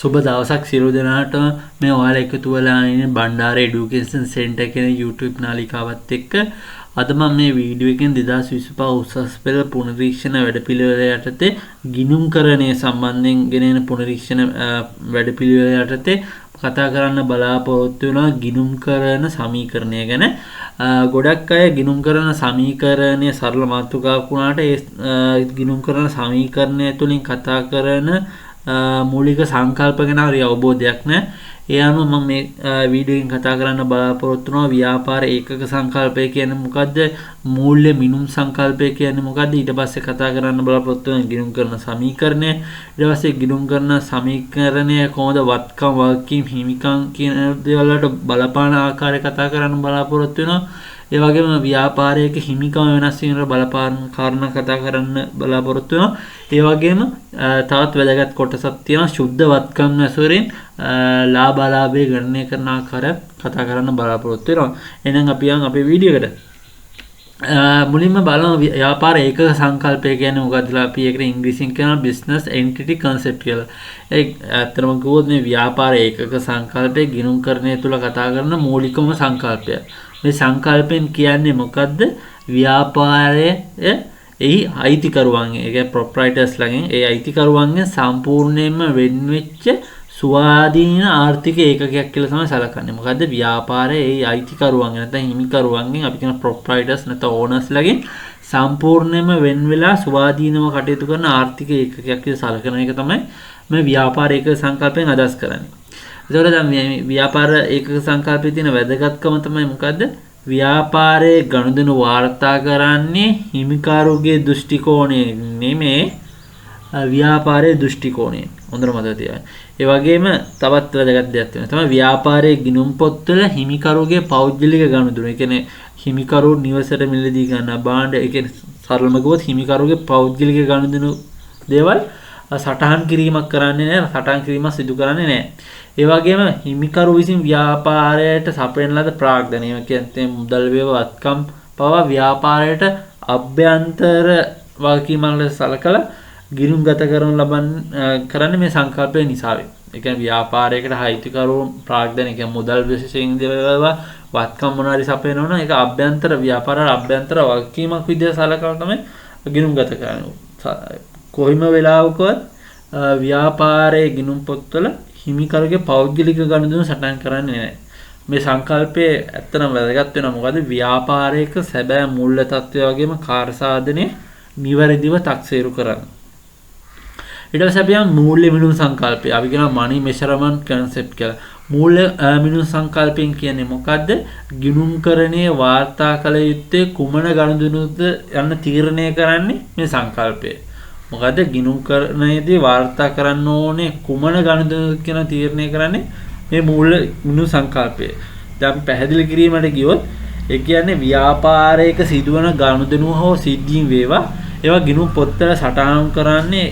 සුබ දවසක් සියලු දෙනාට මේ ඔයාලා එකතු වෙලා ඉන්නේ බණ්ඩාර এডুকেෂන් සෙන්ටර් කියන YouTube නාලිකාවත් එක්ක අද මම මේ වීඩියෝ එකෙන් 2025 උසස් පෙළ පුනරීක්ෂණ වැඩපිළිවෙල යටතේ ගිණුම්කරණය සම්බන්ධයෙන් ගෙනෙන පුනරීක්ෂණ වැඩපිළිවෙල යටතේ කතා කරන්න බලාපොරොත්තු වෙනවා ගිණුම්කරණ සමීකරණය ගැන. ගොඩක් අය ගිණුම්කරණ සමීකරණය සරල මාතෘකාවක් වුණාට ඒ ගිණුම්කරණ සමීකරණය තුලින් කතා කරන මූලික සංකල්ප ගැන හරි අවබෝධයක් නැහැ. ඒ අනුව මම මේ වීඩියෝ එකෙන් කතා කරන්න බලාපොරොත්තු වෙනවා ව්‍යාපාර ඒකක සංකල්පය කියන්නේ මොකද්ද? මූල්‍ය මිනුම් සංකල්පය කියන්නේ මොකද්ද? ඊට පස්සේ කතා කරන්න බලාපොරොත්තු වෙන ගිණුම් කරන සමීකරණය. ඊට පස්සේ ගිණුම් කරන සමීකරණය කොහොමද වත්කම් වගකීම් හිමිකම් කියන දේවල් වලට බලපාන ආකාරය කතා කරන්න බලාපොරොත්තු වෙනවා. ඒ වගේම ව්‍යාපාරයක හිමිකම වෙනස් වීමට බලපාන කාරණා කතා කරන්න බලාපොරොත්තු වෙනවා. ඒ වගේම තවත් වැදගත් කොටසක් තියෙනවා ශුද්ධ වත්කම් ඇසුරෙන් ලාභ අලාභය ගණනය කරන ආකාරය කතා කරන්න බලාපොරොත්තු වෙනවා. එහෙනම් අපි යන් අපේ වීඩියෝ එකට. මුලින්ම බලමු ව්‍යාපාර ඒකක සංකල්පය කියන්නේ මොකක්දලා අපි ඒකට ඉංග්‍රීසියෙන් කියනවා business entity concept කියලා. ඒ අත්‍තරම කිව්වොත් මේ ව්‍යාපාර ඒකක සංකල්පය ගිණුම්කරණය තුල කතා කරන මූලිකම සංකල්පය. මේ සංකල්පෙන් කියන්නේ මොකද්ද? ව්‍යාපාරයේ එහි අයිතිකරුවන් ඒ කියන්නේ ප්‍රොප්‍රයිටර්ස් ළඟින් ඒ අයිතිකරුවන්ගෙන් සම්පූර්ණයෙන්ම වෙන් වෙච්ච ස්වාධීන ආර්ථික ඒකකයක් කියලා තමයි සැලකන්නේ. මොකද්ද? ව්‍යාපාරයේ ඒ අයිතිකරුවන් නැත්නම් හිමිකරුවන්ගෙන් අපි කියන ප්‍රොප්‍රයිටර්ස් නැත්නම් ඕනර්ස් ළඟින් සම්පූර්ණයෙන්ම වෙන් වෙලා ස්වාධීනව කටයුතු කරන ආර්ථික ඒකකයක් කියලා සැලකන එක තමයි මේ ව්‍යාපාර ඒකක සංකල්පයෙන් අදහස් කරන්නේ. ඒතකොට දැන් මේ ව්‍යාපාර ඒකක සංකල්පයේ තියෙන වැදගත්කම තමයි මොකද්ද? ව්‍යාපාරයේ ගනුදෙනු වාර්තා කරන්නේ හිමිකරුගේ දෘෂ්ටි කෝණයෙන් නෙමෙයි ව්‍යාපාරයේ දෘෂ්ටි කෝණයෙන්. හොඳට මතක තියාගන්න. ඒ වගේම තවත් වැදගත් දෙයක් තියෙනවා. තමයි ව්‍යාපාරයේ ගිණුම් පොත්වල හිමිකරුගේ පෞද්ගලික ගනුදෙනු. ඒ කියන්නේ හිමිකරු නිවසට මිලදී ගන්න භාණ්ඩ ඒ කියන්නේ සරලම කිව්වොත් හිමිකරුගේ පෞද්ගලික ගනුදෙනු දේවල් සටහන් කිරීමක් කරන්නේ නැහැ. සටහන් කිරීමක් සිදු කරන්නේ නැහැ. ඒ වගේම හිමිකරු විසින් ව්‍යාපාරයට සපයන ලද ප්‍රාග්ධනය කියන්නේ මුදල් වේවා වත්කම් පවා ව්‍යාපාරයට අභ්‍යන්තර වගකීම් වල සලකලා ගිණුම්ගත කරන්නේ මේ සංකල්පය නිසා වෙයි. ඒ කියන්නේ ව්‍යාපාරයකට අයිතිකරු ප්‍රාග්ධනය කියන්නේ මුදල් විශේෂයෙන් දේවල් වත්කම් මොනවාරි සපයනවා නම් ඒක අභ්‍යන්තර ව්‍යාපාරවල අභ්‍යන්තර වගකීමක් විදිහට සලකලා තමයි ගිණුම්ගත කරන්නේ. කොයිම වෙලාවකවත් ව්‍යාපාරයේ ගිණුම් පොත්වල හිමිකරුගේ පෞද්ගලික ගනුදෙනු සටහන් කරන්නේ නැහැ. මේ සංකල්පයේ ඇත්තටම වැදගත් වෙනවා. මොකද ව්‍යාපාරයක සැබෑ මූල්‍ය තත්ත්වය වගේම කාර්ය සාධනය නිවැරදිව තක්සේරු කරන්න. ඊට පස්සේ අපි මූල්‍ය මිනුම් සංකල්පය. අපි කියනවා money measurement concept කියලා. මූල්‍ය මිනුම් සංකල්පයෙන් කියන්නේ මොකද්ද? ගිණුම්කරණයේ වාර්තා කළ යුත්තේ කුමන ගනුදෙනුද යන්න තීරණය කරන්නේ මේ සංකල්පය. මොකද ගිණුම්කරණයේදී වාර්තා කරන්න ඕනේ කුමන ගණුදෙනුද කියන තීරණය කරන්නේ මේ මූල්‍ය මිනුම් සංකල්පය. දැන් පැහැදිලි කිරීමට ගියොත් ඒ කියන්නේ ව්‍යාපාරයක සිදුවන ගණුදෙනුව හෝ සිද්ධීන් වේවා ඒවා ගිණුම් පොත්වල සටහන් කරන්නේ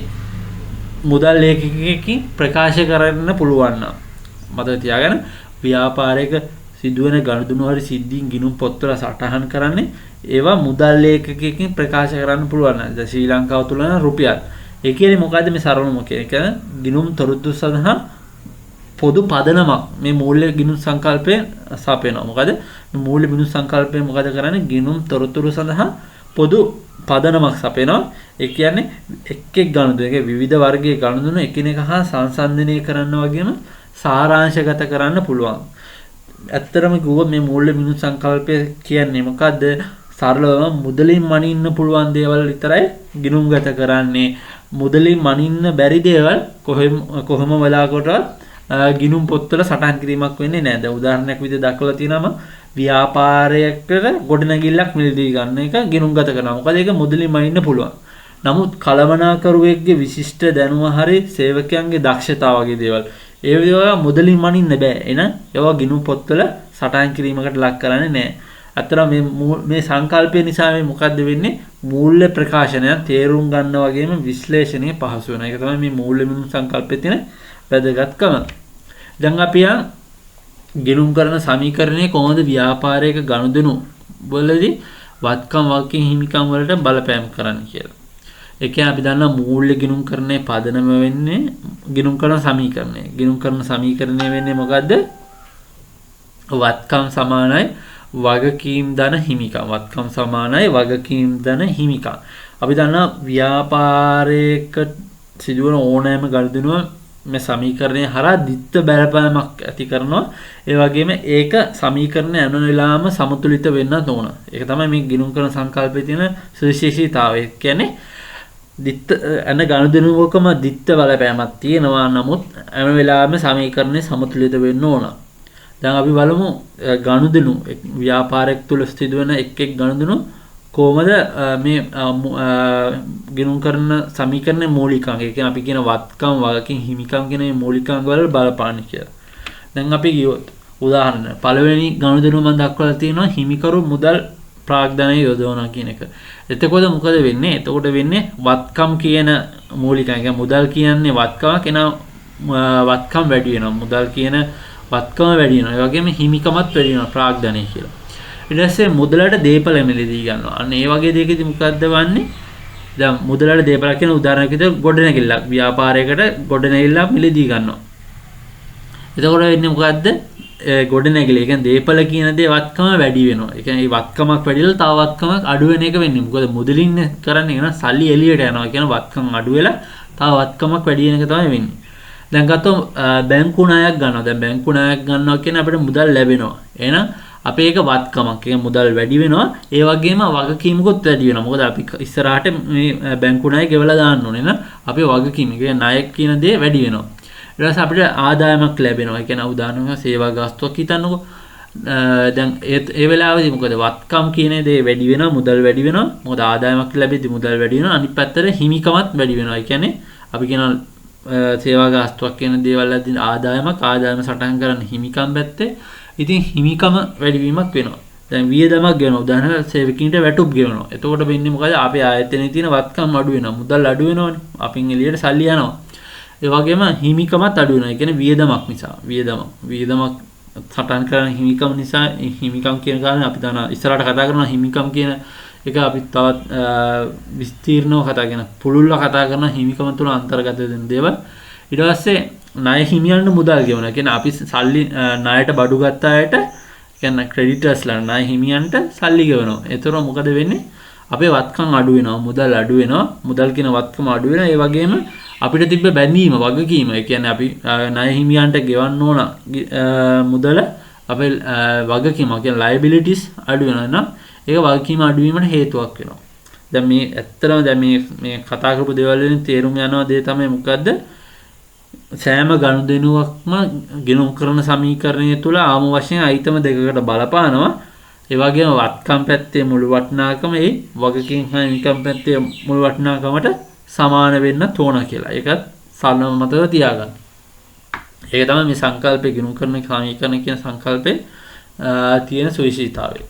මුදල් ලේඛකයකින් ප්‍රකාශ කරන්න පුළුවන් නම් මතක තියාගන්න ව්‍යාපාරයක සිදුවන ගණුදෙනුව හරි සිද්ධීන් ගිණුම් පොත්වල සටහන් කරන්නේ ඒවා මුදල් ලේඛකයකින් ප්‍රකාශ කරන්න පුළුවන්. දැන් ශ්‍රී ලංකාව තුල නම් රුපියල්. ඒ කියන්නේ මොකද්ද මේ සරලම කියන්නේ? ගිණුම් තොරතුරු සඳහා පොදු පදනමක් මේ මූල්‍ය ගිණුම් සංකල්පය සපයනවා. මොකද මේ මූල්‍ය ගිණුම් සංකල්පය මොකද කරන්නේ? ගිණුම් තොරතුරු සඳහා පොදු පදනමක් සපයනවා. ඒ කියන්නේ එක් ගණුදෙනුක විවිධ වර්ගයේ ගණුදෙනු එකිනෙක හා සංසන්දනය කරන්න වගේම සාරාංශගත කරන්න පුළුවන්. ඇත්තටම කිව්වොත් මේ මූල්‍ය ගිණුම් සංකල්පය කියන්නේ මොකද්ද? සරලවම මුදලින් මනින්න පුළුවන් දේවල් විතරයි ගිණුම්ගත කරන්නේ. මුදලින් මනින්න බැරි දේවල් කොහොම වෙලාවකටවත් ගිණුම් පොත්වල සටහන් කිරීමක් වෙන්නේ නැහැ. දැන් උදාහරණයක් විදිහට දක්වලා තියෙනවා ව්‍යාපාරයකට ගොඩනැගිල්ලක් මිලදී ගන්න එක ගිණුම්ගත කරනවා. මොකද ඒක මුදලින් මනින්න පුළුවන්. නමුත් කළමනාකරුවෙක්ගේ විශිෂ්ට දැනුම හරි සේවකයන්ගේ දක්ෂතාව වගේ දේවල් ඒ වේවා මුදලින් මනින්න බෑ. එහෙනම් ඒවා ගිණුම් පොත්වල සටහන් කිරීමකට ලක් කරන්නේ නැහැ. අතර මේ සංකල්පය නිසා මේ මොකද්ද වෙන්නේ? මූල්‍ය ප්‍රකාශනය තේරුම් ගන්න වගේම විශ්ලේෂණය පහසු වෙනවා. ඒක තමයි මේ මූල්‍ය මිනුම් සංකල්පයේ තියෙන වැදගත්කම. දැන් අපි ගිණුම් කරන සමීකරණය කොහොමද ව්‍යාපාරයක ගනුදෙනු වලදී වත්කම් වගකීම් හිමිකම් වලට බලපෑම් කරන්නේ කියලා. ඒ කියන්නේ අපි දන්නා මූල්‍ය ගිණුම්කරණයේ පදනම වෙන්නේ ගිණුම් කරන සමීකරණය. ගිණුම් කරන සමීකරණය වෙන්නේ මොකද්ද? වත්කම් සමානයි වගකීම් ධන හිමිකම්. වත්කම් සමානයි වගකීම් ධන හිමිකම්. අපි දන්නා ව්‍යාපාරයක සිදුවන ඕනෑම ගනුදෙනුව මේ සමීකරණය හරහා දිත්ත බලපෑමක් ඇති කරනවා. ඒ වගේම ඒක සමීකරණය යන වෙලාවම සමතුලිත වෙන්නත් ඕන. ඒක තමයි මේ ගිණුම් කරන සංකල්පයේ තියෙන සුවිශේෂීතාවය. කියන්නේ දිත්ත යන ගනුදෙනුවකම දිත්ත බලපෑමක් තියෙනවා. නමුත් හැම වෙලාවෙම සමීකරණය සමතුලිත වෙන්න ඕන. දැන් අපි බලමු ගනුදෙනු ව්‍යාපාරයක් තුළ සිදුවන එක් ගනුදෙනු කොහොමද මේ ගිණුම් කරන සමීකරණයේ මූලිකාංග. ඒ කියන්නේ අපි කියන වත්කම් වගකීම් හිමිකම් කියන මේ මූලිකාංග වල බලපාන්නේ කියලා. දැන් අපි ගියොත් උදාහරණ පළවෙනි ගනුදෙනුව මම දක්වලා තියෙනවා හිමිකරු මුදල් ප්‍රාග්ධනය යොදවනවා කියන එක. එතකොට මොකද වෙන්නේ? එතකොට වෙන්නේ වත්කම් කියන මූලිකාංග. මුදල් කියන්නේ වත්කමක් එනවා වත්කම් වැඩි වෙනවා. මුදල් කියන වත්කම වැඩි වෙනවා. ඒ වගේම හිමිකමත් වැඩි වෙනවා ප්‍රාග්ධනය කියලා. ඊට පස්සේ මුදලට දීපල මිලදී ගන්නවා. අන්න ඒ වගේ දෙයකදී මොකද්ද වන්නේ? දැන් මුදලට දීපල කියන උදාහරණයක් විදිහට ගොඩනැගිල්ලක් ව්‍යාපාරයකට ගොඩනැගිල්ලක් මිලදී ගන්නවා. එතකොට වෙන්නේ මොකද්ද? ගොඩනැගිලි. ඒ කියන්නේ දීපල කියන දේ වත්කම වැඩි වෙනවා. ඒ කියන්නේ මේ වත්කමක් වැඩිලා තව වත්කමක් අඩු වෙන එක වෙන්නේ. මොකද මුදලින් කරන්නේ නේද? සල්ලි එළියට යනවා. ඒ කියන්නේ වත්කම අඩු වෙලා තව වත්කමක් වැඩි වෙන එක තමයි වෙන්නේ. දැන් ගත්තොත් බැංකු ණයක් ගන්නවා. දැන් බැංකු ණයක් ගන්නවා කියන්නේ අපිට මුදල් ලැබෙනවා. එහෙනම් අපේ එක වත්කමක්. ඒ මුදල් වැඩි වෙනවා. ඒ වගේම වගකීමකුත් වැඩි වෙනවා. මොකද අපි ඉස්සරහට මේ බැංකු ණය ගෙවලා දාන්න ඕනේ නේද? අපේ වගකීම. ඒ කියන්නේ ණයක් කියන දේ වැඩි වෙනවා. ඊට පස්සේ අපිට ආදායමක් ලැබෙනවා. ඒ කියන්නේ උදාහරණයක් සේවා ගාස්තුවක් හිතන්නකෝ. දැන් ඒ වෙලාවේදී මොකද වත්කම් කියන දේ වැඩි වෙනවා, මුදල් වැඩි වෙනවා. මොකද ආදායමක් ලැබෙද්දී මුදල් වැඩි වෙනවා. අනිත් පැත්තට හිමිකමත් වැඩි වෙනවා. ඒ කියන්නේ අපි කියන සේවා ගාස්තුවක් කියන දේවල් වලදී ආදායම සටහන් කරන්න හිමිකම් පැත්තේ. ඉතින් හිමිකම වැඩිවීමක් වෙනවා. දැන් වියදමක් ගෙවනවා. උදාහරණයක් සේවකීන්ට වැටුප් ගෙවනවා. එතකොට වෙන්නේ මොකද? අපේ ආයතනයේ තියෙන වත්කම් අඩු වෙනවා. මුදල් අඩු වෙනවනේ. අපින් එළියට සල්ලි යනවා. ඒ වගේම හිමිකමත් අඩු වෙනවා. ඒ කියන්නේ වියදමක් නිසා. වියදමක් සටහන් කරන හිමිකම නිසා හිමිකම් කියන කාරණේ අපි දන්නවා. ඉස්සරහට කතා කරනවා හිමිකම් කියන එක අපි තවත් විස්තීර්ණව කතා කරන පුළුල්ව කතා කරන හිමිකම තුළ අන්තර්ගත වෙන දේවල්. ඊට පස්සේ ණය හිමියන්ට මුදල් ගෙවනවා. කියන්නේ අපි සල්ලි ණයට බඩු ගත්ත අයට කියන්නේ ක්‍රෙඩිටර්ස්ලා ණය හිමියන්ට සල්ලි ගෙවනවා. ඒතර මොකද වෙන්නේ? අපේ වත්කම් අඩු වෙනවා. මුදල් අඩු වෙනවා. මුදල් කියන වත්කම අඩු වෙනවා. ඒ වගේම අපිට තිබ්බ බැඳීම වගකීම. ඒ කියන්නේ අපි ණය හිමියන්ට ගෙවන්න ඕන මුදල අපේ වගකීම කියන්නේ liabilities අඩු වෙනවා නම් ඒක වගකීම අඩු වීමට හේතුවක් වෙනවා. දැන් මේ ඇත්තටම දැන් මේ කතා කරපු දේවල් වලින් තේරුම් යනවා දේ තමයි මොකද්ද? සෑම ගනුදෙනුවක්ම ගිණුම් කරන සමීකරණය තුළ ආම වශයෙන් අයිතම දෙකකට බලපානවා. ඒ වගේම වත්කම් පැත්තේ මුළු වටිනාකම ඒ වගකීම් හා හිමිකම් පැත්තේ මුළු වටිනාකමට සමාන වෙන්න ඕන කියලා. ඒකත් සරලව මතක තියාගන්න. ඒක තමයි මේ සංකල්පේ ගිණුම් කරන සමීකරණ කියන සංකල්පේ තියෙන සුවිශේෂීතාවය.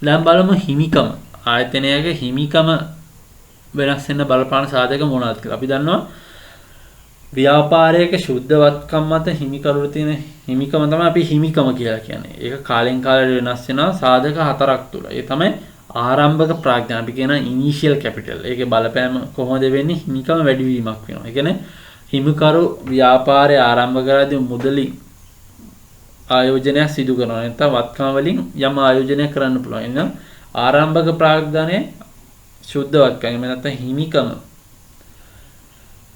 දැන් බලමු හිමිකම. ආයතනයක හිමිකම වෙනස් වෙන බලපාන සාධක මොනවද කියලා. අපි දන්නවා ව්‍යාපාරයක ශුද්ධවත්කම් මත හිමිකරුට තියෙන හිමිකම තමයි අපි හිමිකම කියලා කියන්නේ. ඒක කාලෙන් කාලයට වෙනස් වෙනවා සාධක හතරක් තුල. ඒ තමයි ආරම්භක ප්‍රඥා අපි කියන ඉනිෂියල් කැපිටල්. ඒකේ බලපෑම කොහොමද වෙන්නේ? හිමිකම වැඩි වීමක් වෙනවා. ඒ කියන්නේ හිමිකරු ව්‍යාපාරය ආරම්භ කරද්දී මුදලි ආයෝජනයක් සිදු කරනවා. නැත්නම් වත්කම් වලින් යම් ආයෝජනයක් කරන්න පුළුවන්. එහෙනම් ආරම්භක ප්‍රඥානේ ශුද්ධවත්කම්. එහෙම නැත්නම් හිමිකම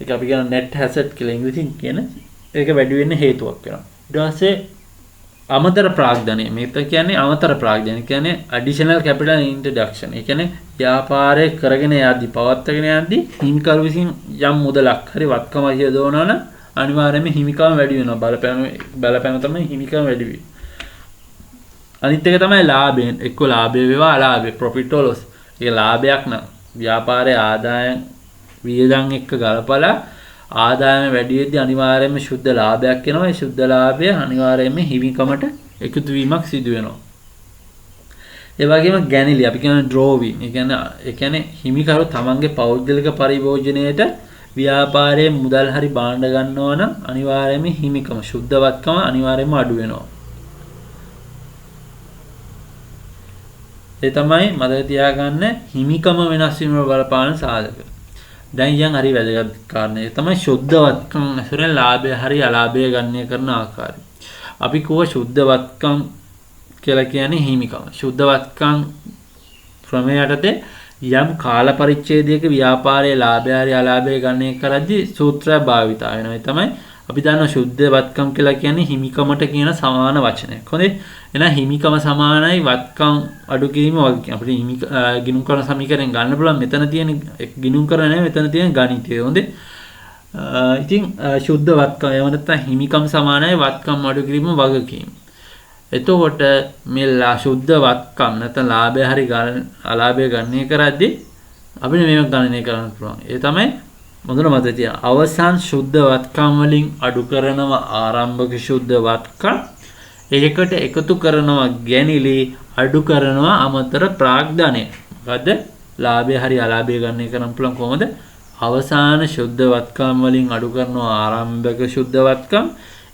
ඒක අපි කියන net asset කියලා ඉංග්‍රීසියෙන් කියන ඒක වැඩි වෙන්න හේතුවක් වෙනවා. ඊට පස්සේ අමතර ප්‍රාග්ධනය. මේක කියන්නේ අමතර ප්‍රාග්ධනය. කියන්නේ additional capital introduction. ඒ කියන්නේ ව්‍යාපාරය කරගෙන යද්දී පවත්වාගෙන යද්දී හිමිකරු විසින් යම් මුදලක් හරි වත්කම යොදවනවා නම් අනිවාර්යයෙන්ම හිමිකම වැඩි වෙනවා. බලපෑම තමයි හිමිකම වැඩි වෙන්නේ. අනිත් එක තමයි ලාභය. එක්ක ලාභය වේවා අලාභය profit or loss. ඒක ලාභයක් නම් ව්‍යාපාරයේ ආදායම් වියදම් එක්ක ගලපලා ආදායම වැඩි වෙද්දී අනිවාර්යයෙන්ම සුද්ධ ලාභයක් එනවා. ඒ සුද්ධ ලාභය අනිවාර්යයෙන්ම හිමිකමට එකතු වීමක් සිදු වෙනවා. ඒ වගේම ගැනිලි අපි කියන ඩ්‍රෝවින්. ඒ කියන්නේ හිමිකරු තමන්ගේ පෞද්ගලික පරිභෝජනයේට ව්‍යාපාරයේ මුදල් හරි භාණ්ඩ ගන්නවා නම් අනිවාර්යයෙන්ම හිමිකම සුද්ධවත්කම අනිවාර්යයෙන්ම අඩු වෙනවා. ඒ තමයි මතක තියාගන්න හිමිකම වෙනස් වීම බලපාන සාධක. දැන් යන් හරි වැදගත් කාරණේ තමයි සුද්ධවත්කම් ඇසුරෙන් ලාභය හරි අලාභය ගණනය කරන ආකාරය. අපි කව සුද්ධවත්කම් කියලා කියන්නේ හිමිකම. සුද්ධවත්කම් ක්‍රමය යටතේ යම් කාල පරිච්ඡේදයක ව්‍යාපාරයේ ලාභය හරි අලාභය ගණනය කරද්දී සූත්‍රය භාවිත වෙනවා. ඒ තමයි අපි දන්නවා සුද්ධවත්කම් කියලා කියන්නේ හිමිකමට කියන සමාන වචනයක්. හොඳේ. එහෙනම් හිමිකම සමානයි වත්කම් අඩු කිරීම වගේ. අපිට හිමි ගිණුම් කරන සමීකරණයෙන් ගන්න පුළුවන් මෙතන තියෙන ගිණුම් කරන නෙවෙයි මෙතන තියෙන ගණිතය. හොඳේ. ඉතින් සුද්ධවත්කම එහෙම නැත්නම් හිමිකම සමානයි වත්කම් අඩු කිරීම වගකීම. එතකොට මේ සුද්ධවත්කම් නැත්නම් ලාභය හරි අලාභය ගණනය කරද්දී අපිට මේක ගණනය කරන්න පුළුවන්. ඒ තමයි මොකද මතක තියා අවසන් සුද්ධවත්කම් වලින් අඩු කරනවා ආරම්භක සුද්ධවත්කම් ඒකට එකතු කරනවා ගැනිලි අඩු කරනවා අමතර ප්‍රාග්ධනය. මොකද ලාභය හරි අලාභය ගණනය කරන්න පුළුවන් කොහොමද? අවසාන සුද්ධවත්කම් වලින් අඩු කරනවා ආරම්භක සුද්ධවත්කම්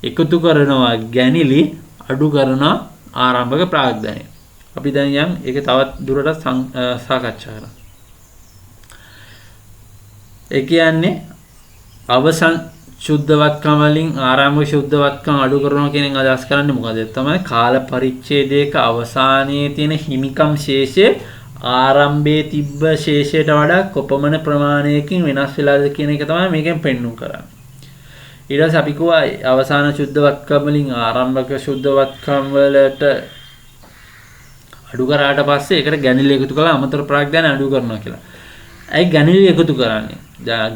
එකතු කරනවා ගැනිලි අඩු කරනවා ආරම්භක ප්‍රාග්ධනය. අපි දැන් යම් ඒක තවත් දුරටත් සාකච්ඡා කරමු. ඒ කියන්නේ අවසන් සුද්ධවත්කම් වලින් ආරම්භක සුද්ධවත්කම් අඩු කරනවා කියන එක අදහස් කරන්නේ මොකද? තමයි කාල පරිච්ඡේදයක අවසානයේ තියෙන හිමිකම් ශේෂය ආරම්භයේ තිබ්බ ශේෂයට වඩා කොපමණ ප්‍රමාණයකින් වෙනස් වෙලාද කියන එක තමයි මේකෙන් පෙන්වු කරන්නේ. ඊට පස්සේ අපි කිව්වා අවසාන සුද්ධවත්කම් වලින් ආරම්භක සුද්ධවත්කම් වලට අඩු කරාට පස්සේ ඒකට ගැනිලි එකතු කරලා අමතර ප්‍රාග්ධනය අඩු කරනවා කියලා. ඇයි ගැනිලි එකතු කරන්නේ?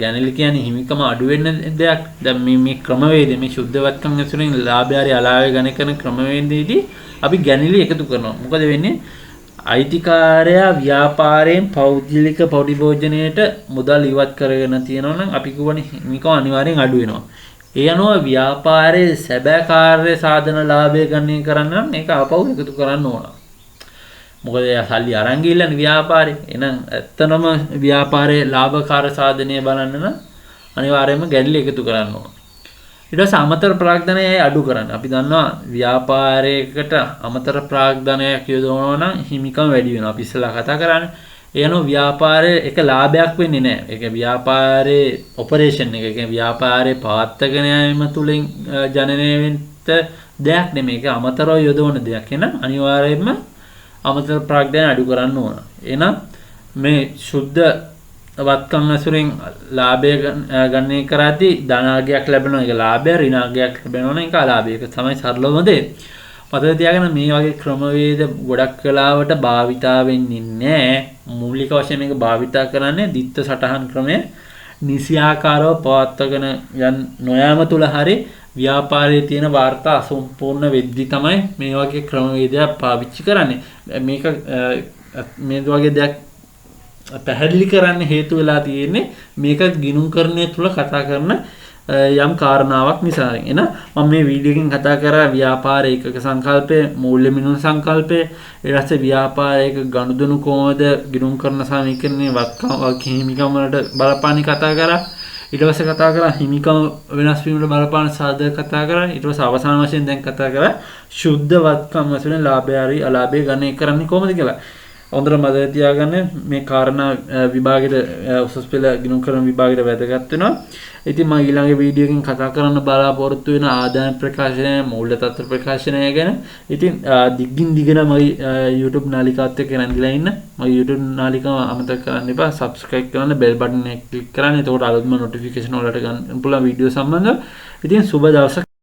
ගැනිලි කියන්නේ හිමිකම අඩු වෙන දෙයක්. දැන් මේ ක්‍රමවේදය මේ සුද්ධවත්කම් ඇසුරින් ලාභය හරි අලාභය ගණනය කරන ක්‍රමවේදයේදී අපි ගැනිලි එකතු කරනවා. මොකද වෙන්නේ? අයිතිකාරයා ව්‍යාපාරයෙන් පෞද්ගලික පරිභෝජනයට මුදල් ඉවත් කරගෙන තියෙනවා නම් අපි කියවනේ හිමිකම අනිවාර්යෙන් අඩු වෙනවා. ඒ අනුව ව්‍යාපාරයේ සැබෑ කාර්ය සාධන ලාභය ගණනය කරන්න නම් මේක ආපහු එකතු කරන්න ඕන. මොකද එයා සල්ලි අරන් ගිහිල්ලානේ ව්‍යාපාරේ. එහෙනම් ඇත්තනම ව්‍යාපාරයේ ලාභකාර සාධනය බලන්න නම් අනිවාර්යයෙන්ම ගැනිලි එකතු කරන්න ඕන. ඊට පස්සේ අමතර ප්‍රාග්ධනය අඩු කරන්න. අපි දන්නවා ව්‍යාපාරයකට අමතර ප්‍රාග්ධනයක් යොදවනවා නම් හිමිකම වැඩි වෙනවා. අපි ඉස්සෙල්ලා කතා කරානේ. ඒ අනුව ව්‍යාපාරයේ එක ලාභයක් වෙන්නේ නැහැ. ඒක ව්‍යාපාරයේ ඔපරේෂන් එක. ඒ ව්‍යාපාරයේ පවත්වාගෙන යාම තුලින් ජනනය වෙන්න දෙයක් නෙමෙයි. ඒක අමතරව යොදවන දෙයක්. එහෙනම් අනිවාර්යයෙන්ම අමතර ප්‍රාග්ධනය අඩු කරන්න ඕන. එහෙනම් මේ සුද්ධ වත්කම් ඇසුරෙන් ලාභය ගණනය කරද්දී ධනාගයක් ලැබෙනවා. ඒක ලාභය, ඍණාගයක් ලැබෙනවා නම් ඒක අලාභය. ඒක තමයි සරලවම දේ. මතක තියාගන්න මේ වගේ ක්‍රමවේද ගොඩක් වෙලාවට භාවිතා වෙන්නේ නැහැ. මූලික වශයෙන් මේක භාවිතා කරන්නේ දිත්ත සටහන් ක්‍රමය නිසියාකාරව පවත්වාගෙන යන නොයාම තුල හරි ව්‍යාපාරයේ තියෙන වාර්තා අසම්පූර්ණ වෙද්දි තමයි මේ වගේ ක්‍රමවේදයක් පාවිච්චි කරන්නේ. මේක මේ වගේ දෙයක් පැහැදිලි කරන්න හේතු වෙලා තියෙන්නේ මේක ගිණුම්කරණය තුල කතා කරන යම් කාරණාවක් නිසා. එන මම මේ වීඩියෝ එකෙන් කතා කරා ව්‍යාපාර ඒකක සංකල්පය, මූල්‍ය මිනුම් සංකල්පය, ඊට පස්සේ ව්‍යාපාරයක ගනුදෙනු කොහොමද ගිණුම් කරන සමීකරණයේ වත්කම් හිමිකම් වලට බලපාන්නේ කතා කරා. ඊට පස්සේ කතා කරා හිමිකම වෙනස් වීමට බලපාන සාධක කතා කරා. ඊට පස්සේ අවසාන වශයෙන් දැන් කතා කරා සුද්ධ වත්කම් වශයෙන් ලාභය හරි අලාභය ගණනය කරන්නේ කොහොමද කියලා. හොඳට මතක තියාගන්න මේ කාරණා විභාගෙට උසස් පෙළ ගිණුම් කරන විභාගෙට වැදගත් වෙනවා. ඉතින් මම ඊළඟ වීඩියෝ එකකින් කතා කරන්න බලාපොරොත්තු වෙන ආදායම් ප්‍රකාශනය, මූල්‍ය තත්ත්ව ප්‍රකාශනය ගැන. ඉතින් දිගින් දිගට මගේ YouTube නාලිකාවත් එක්ක රැඳිලා ඉන්න. මගේ YouTube නාලිකාව අමතක කරන්න එපා. subscribe කරන්න, bell button එක click කරන්න. එතකොට අලුත්ම notification වලට ගන්න පුළුවන් වීඩියෝ සම්බන්ධව. ඉතින් සුබ දවසක්.